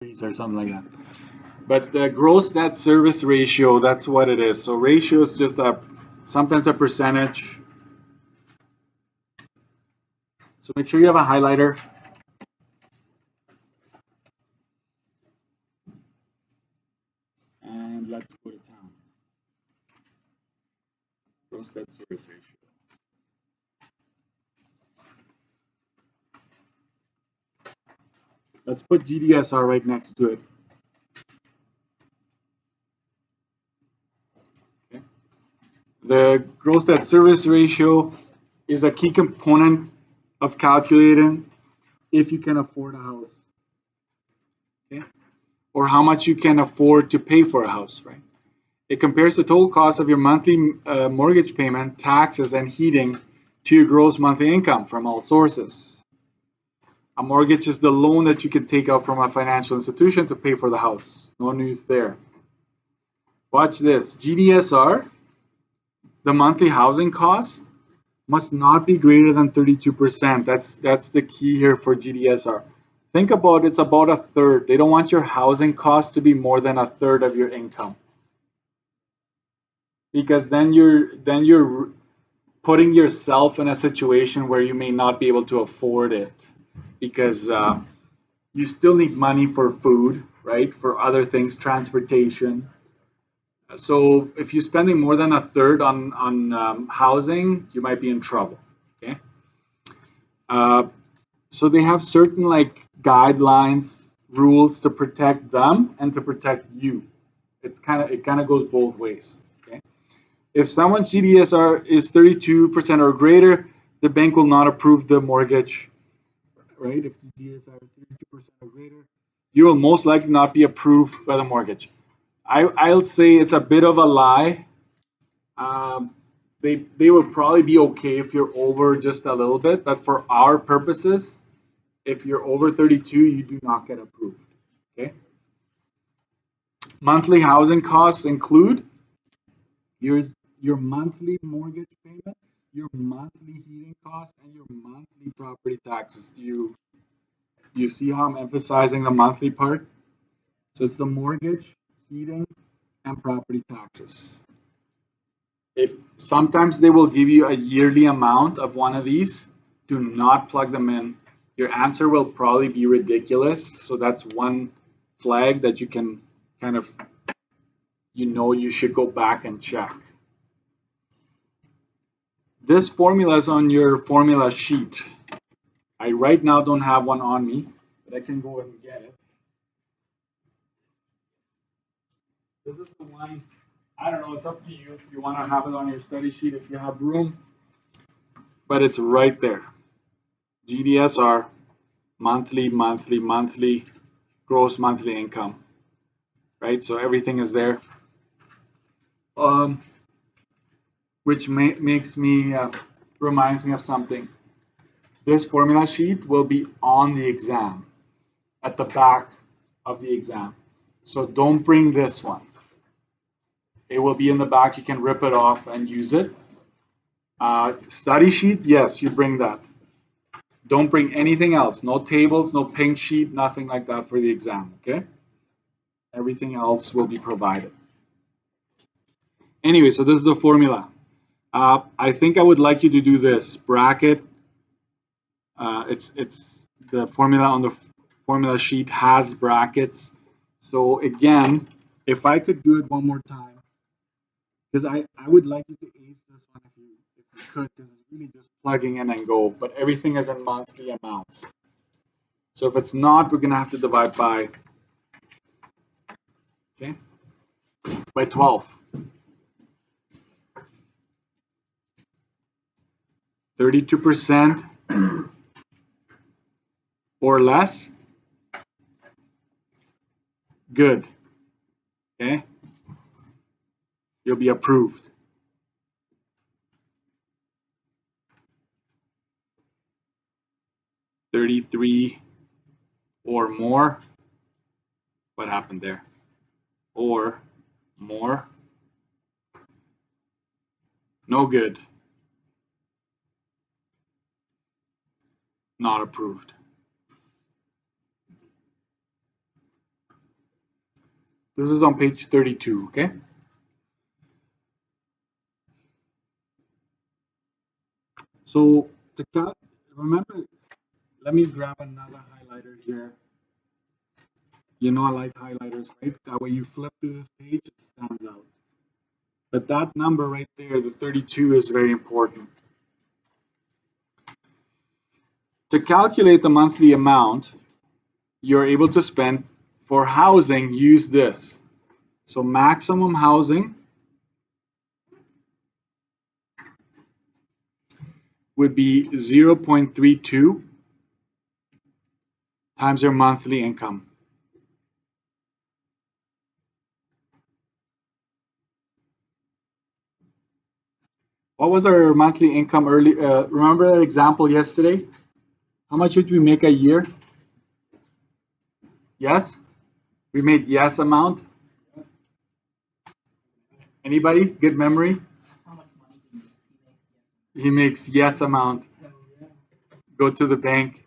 increase or something like that. But the gross debt service ratio, that's what it is. So ratio is just sometimes a percentage. So make sure you have a highlighter. And let's go to town. Gross debt service ratio. Let's put GDSR right next to it. Okay. The gross debt service ratio is a key component of calculating if you can afford a house, okay, or how much you can afford to pay for a house, right? It compares the total cost of your monthly mortgage payment, taxes, and heating to your gross monthly income from all sources. A mortgage is the loan that you can take out from a financial institution to pay for the house. No news there. Watch this. GDSR, the monthly housing cost, must not be greater than 32%. That's the key here for GDSR. Think about it's about a third. They don't want your housing cost to be more than a third of your income, because then you're putting yourself in a situation where you may not be able to afford it, because you still need money for food, right? For other things, transportation. So if you're spending more than a third on housing, you might be in trouble. Okay. So they have certain like guidelines, rules to protect them and to protect you. It kind of goes both ways. Okay. If someone's GDSR is 32% or greater, the bank will not approve the mortgage. Right? If the GDSR is 32% or greater, you will most likely not be approved by the mortgage. I'll say it's a bit of a lie. They would probably be okay if you're over just a little bit, but for our purposes, if you're over 32, you do not get approved. Okay. Monthly housing costs include your monthly mortgage payment, your monthly heating costs, and your monthly property taxes. You see how I'm emphasizing the monthly part? So it's the mortgage, heating, and property taxes. If sometimes they will give you a yearly amount of one of these, do not plug them in. Your answer will probably be ridiculous. So that's one flag that you can kind of, you should go back and check. This formula is on your formula sheet. I right now don't have one on me, but I can go and get it. This is the one, I don't know, it's up to you if you want to have it on your study sheet if you have room, but it's right there. GDSR, monthly, gross monthly income, right? So everything is there, which reminds me of something. This formula sheet will be on the exam, at the back of the exam. So don't bring this one. It will be in the back. You can rip it off and use it. Study sheet, yes, you bring that. Don't bring anything else. No tables, no pink sheet, nothing like that for the exam, okay? Everything else will be provided. Anyway, so this is the formula. I think I would like you to do this. Bracket. It's the formula on the formula sheet has brackets. So again, if I could do it one more time, because I would like you to ace this one if you could, because it's really just plugging in and go, but everything is in monthly amounts. So if it's not, we're going to have to divide by, okay, by 12. 32% or less, good, okay, you'll be approved. 33 or more, what happened there? Or more, no good, not approved. This is on page 32, okay? So remember, let me grab another highlighter here. You know I like highlighters, right? That way you flip through this page, it stands out. But that number right there, the 32, is very important. To calculate the monthly amount you're able to spend for housing, use this. So maximum housing would be 0.32 times your monthly income. What was our monthly income early? Remember that example yesterday? How much did we make a year? Yes? We made yes amount. Anybody? Good memory? He makes yes amount. Go to the bank.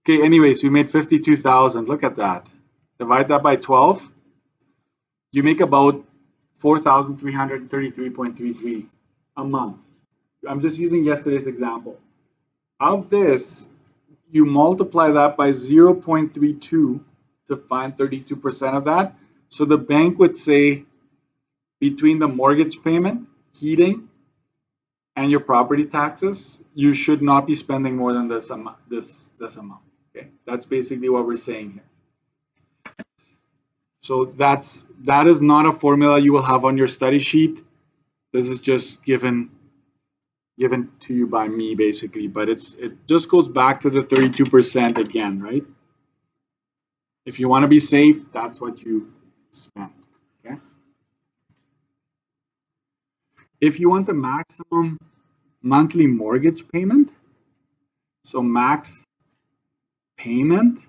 Okay, anyways, we made 52,000. Look at that. Divide that by 12. You make about 4,333.33 a month. I'm just using yesterday's example. Of this, you multiply that by 0.32 to find 32% of that. So the bank would say between the mortgage payment, heating, and your property taxes, you should not be spending more than this amount. This amount. Okay, that's basically what we're saying here. So that is not a formula you will have on your study sheet. This is just given to you by me basically, but it just goes back to the 32% again, right? If you want to be safe, that's what you spend. Okay. If you want the maximum monthly mortgage payment, so max payment,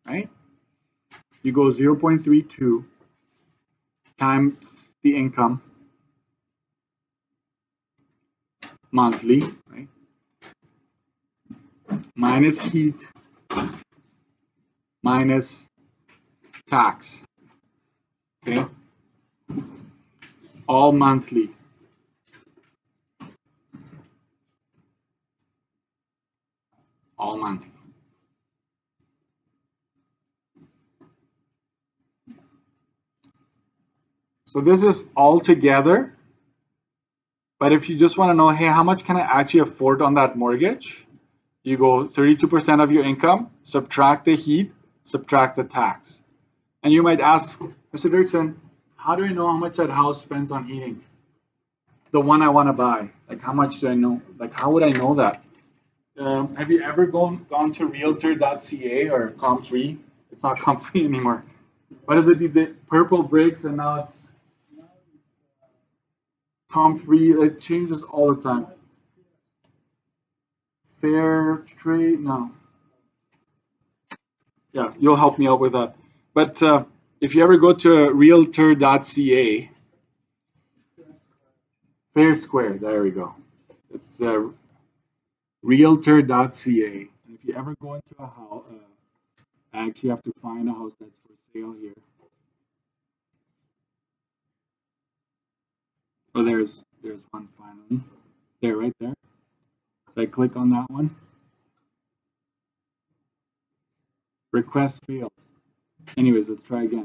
right? You go 0.32 times the income monthly, right? Minus heat, minus tax, okay? All monthly. All monthly. So this is all together. But if you just want to know, hey, how much can I actually afford on that mortgage? You go 32% of your income, subtract the heat, subtract the tax. And you might ask, Mr. Dirksen, how do I know how much that house spends on heating? The one I want to buy. Like, how much do I know? Like, how would I know that? Have you ever gone to realtor.ca or Comfree? It's not Comfree anymore. What is it? The purple bricks, and now it's Comfree. It changes all the time. Fair trade? No. Yeah, you'll help me out with that. But if you ever go to realtor.ca, Fair Square, there we go. It's realtor.ca. If you ever go into a house, I actually have to find a house that's for sale here. Oh, there's one finally. There, right there. If I click on that one, request failed. Anyways, let's try again.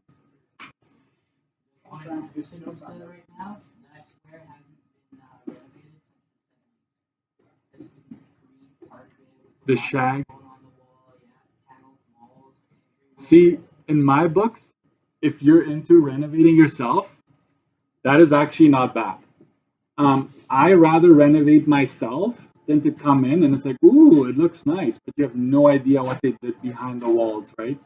The shag. See, in my books, if you're into renovating yourself, that is actually not bad. I rather renovate myself than to come in and it's like, ooh, it looks nice, but you have no idea what they did behind the walls, right?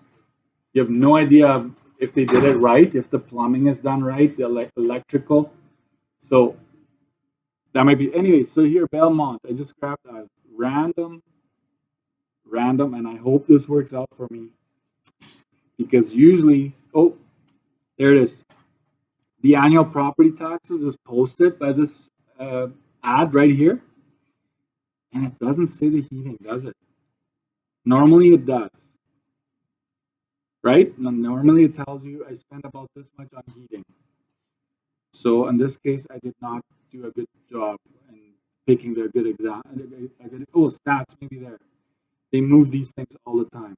You have no idea if they did it right, if the plumbing is done right, the electrical. So that might be, anyway, so here, Belmont, I just grabbed a random, and I hope this works out for me. Because usually, oh, there it is. The annual property taxes is posted by this ad right here. And it doesn't say the heating, does it? Normally it does. right? Normally it tells you I spend about this much on heating. So in this case, I did not do a good job in picking the good example. Oh, stats, maybe there. They move these things all the time.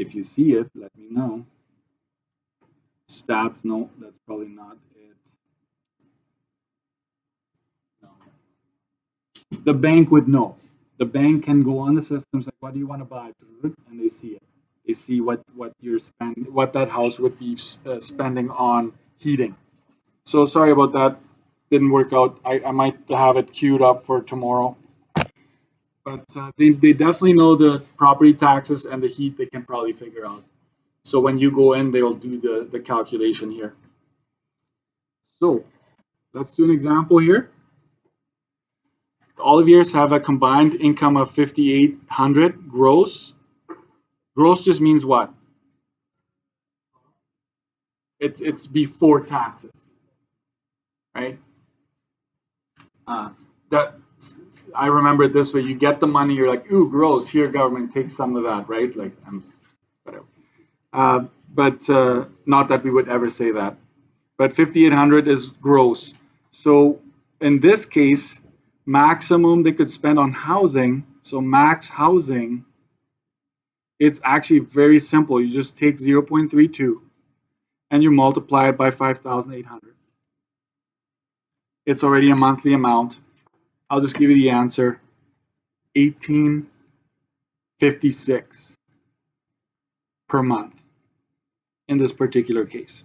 If you see it, let me know. Stats, no, that's probably not it. No. The bank would know. The bank can go on the systems like, what do you want to buy? And they see it. They see what you're spending, what that house would be spending on heating. So sorry about that. Didn't work out. I might have it queued up for tomorrow. But they definitely know the property taxes and the heat they can probably figure out. So when you go in, they will do the calculation here. So let's do an example here. All of yours have a combined income of 5,800 gross. Gross just means what? It's before taxes, right? That I remember it this way: you get the money, you're like, ooh, gross. Here, government, take some of that, right? Like, whatever. But not that we would ever say that. But 5,800 is gross. So in this case, maximum they could spend on housing. So max housing, it's actually very simple. You just take 0.32 and you multiply it by 5,800. It's already a monthly amount. I'll just give you the answer. 1856 per month in this particular case.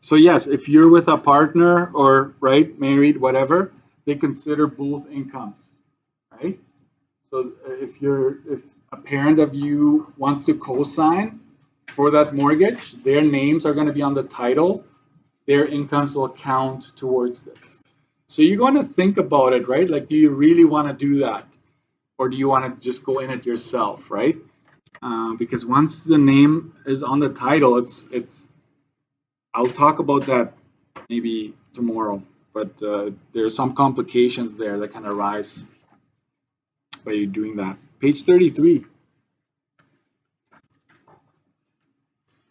So yes, if you're with a partner or right, married, whatever, they consider both incomes, right? So if a parent of you wants to co-sign for that mortgage, their names are going to be on the title. Their incomes will count towards this. So you're going to think about it, right? Like, do you really want to do that, or do you want to just go in it yourself, right? Because once the name is on the title, it's. I'll talk about that maybe tomorrow, but there are some complications there that can arise by you doing that. Page 33.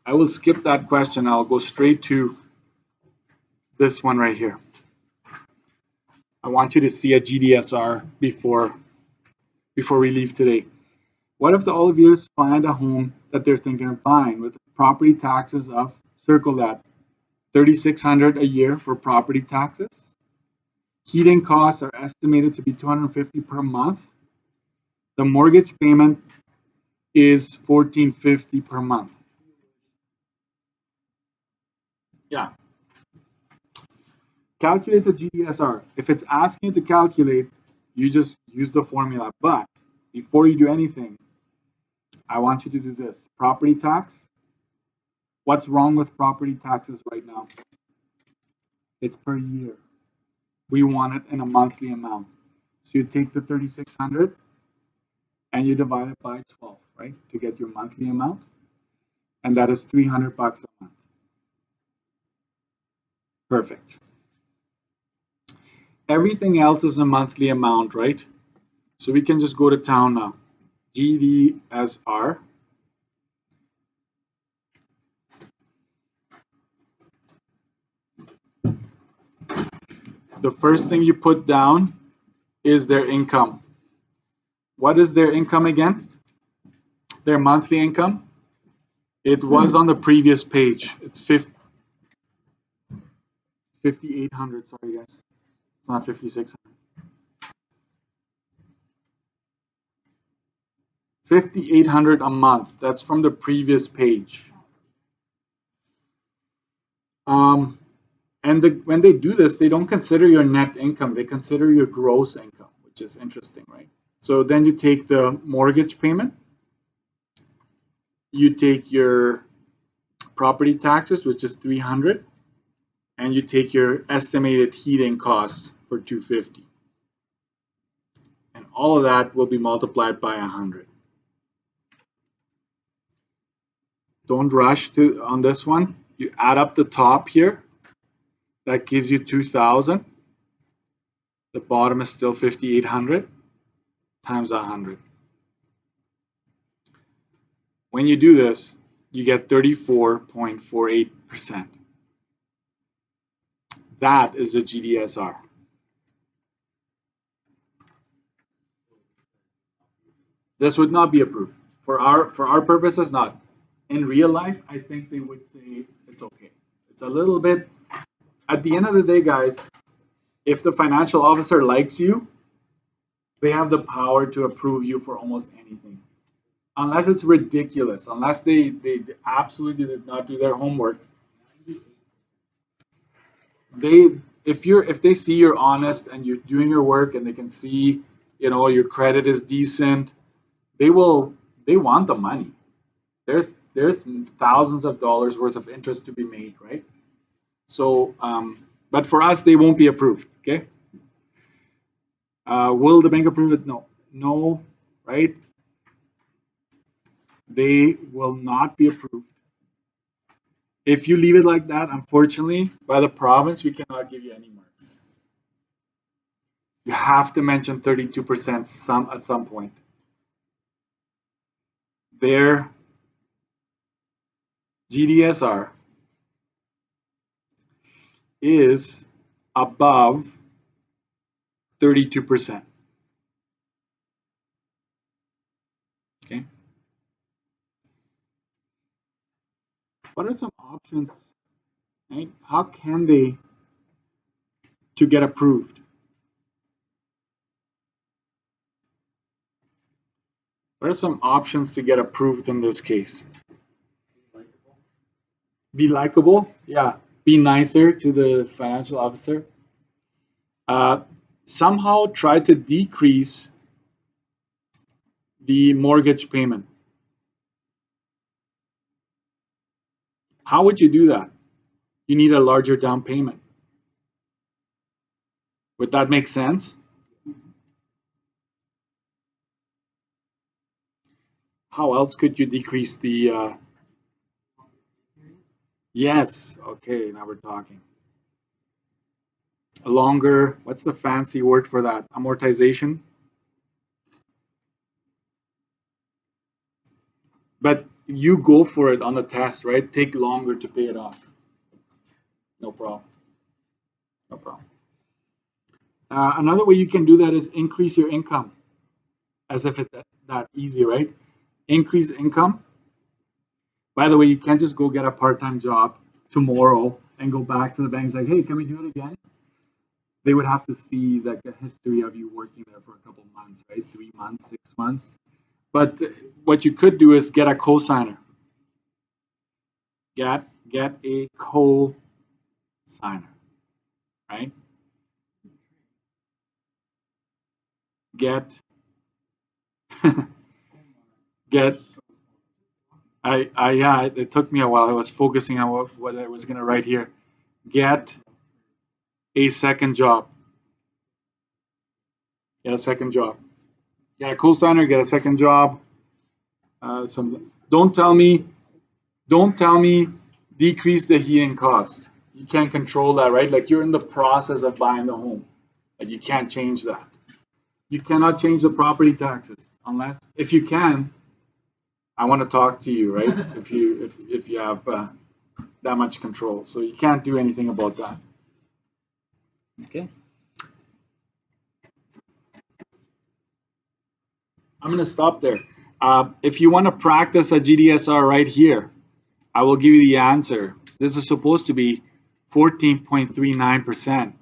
I will skip that question. I'll go straight to this one right here. I want you to see a Gdsr before we leave today. What if the Oliviers find a home that they're thinking of buying with property taxes of, circle that, 3,600 a year for property taxes? Heating costs are estimated to be 250 per month. The mortgage payment is 1,450 per month. Yeah. Calculate the Gdsr. If it's asking you to calculate, you just use the formula. But before you do anything, I want you to do this. Property tax. What's wrong with property taxes right now? It's per year. We want it in a monthly amount. So you take the 3,600 and you divide it by 12, right, to get your monthly amount. And that is $300 a month. Perfect. Everything else is a monthly amount, right? So we can just go to town now. Gdsr. The first thing you put down is their income. What is their income again? Their monthly income? It was on the previous page. It's 5,800. Sorry, guys. It's not 5,600. 5,800 a month. That's from the previous page. And when they do this, they don't consider your net income. They consider your gross income, which is interesting, right? So then you take the mortgage payment. You take your property taxes, which is 300, and you take your estimated heating costs for 250. And all of that will be multiplied by 100. Don't rush on this one. You add up the top here. That gives you 2,000. The bottom is still 5,800 times 100. When you do this, you get 34.48%. That is a GDSR. This would not be approved. For our purposes, not. In real life, I think they would say it's okay. It's a little bit, at the end of the day, guys, if the financial officer likes you, they have the power to approve you for almost anything. Unless it's ridiculous, unless they absolutely did not do their homework. If they see you're honest and you're doing your work and they can see, your credit is decent, they want the money. There's thousands of dollars worth of interest to be made, right? So, but for us, they won't be approved. Okay. Will the bank approve it? No, right? They will not be approved. If you leave it like that, unfortunately, by the province, we cannot give you any marks. You have to mention 32% at some point. Their GDSR is above 32%. Okay. What are some options, right? How can they to get approved? What are some options to get approved in this case? Be likable, yeah. Be nicer to the financial officer. Somehow try to decrease the mortgage payment. How would you do that? You need a larger down payment. Would that make sense? How else could you decrease the yes, okay, now we're talking. A longer, what's the fancy word for that? Amortization? But you go for it on the test, right? Take longer to pay it off. No problem. No problem. Another way you can do that is increase your income. As if it's that easy, right? Increase income. By the way, you can't just go get a part-time job tomorrow and go back to the bank and say, hey, can we do it again? They would have to see like a history of you working there for a couple months, right? 3 months, 6 months. But what you could do is get a co-signer. Get a co-signer, right? Get yeah, it took me a while. I was focusing on what I was gonna write here. Get a second job. Get a second job. Get a co-signer. Get a second job. Don't tell me decrease the heating cost. You can't control that, right? Like you're in the process of buying the home, but you can't change that. You cannot change the property taxes unless, if you can, I want to talk to you, right? if you have that much control, so you can't do anything about that. Okay. I'm going to stop there. If you want to practice a GDSR right here, I will give you the answer. This is supposed to be 14.39%.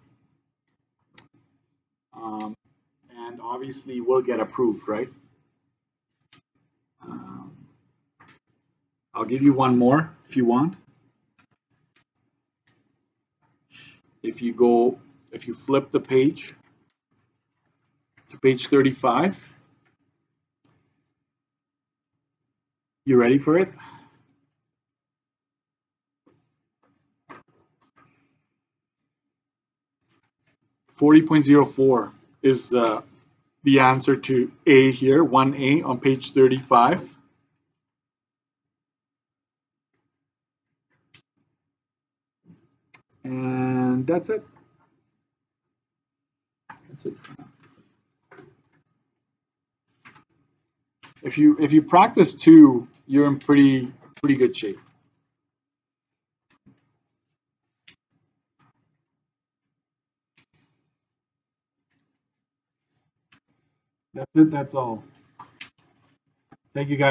And obviously will get approved, right? I'll give you one more if you want. If you flip the page to page 35, you ready for it? $40.04 is the answer to A here, 1A on page 35. And that's it. That's it for now. If you practice 2, you're in pretty good shape. That's it. That's all. Thank you, guys.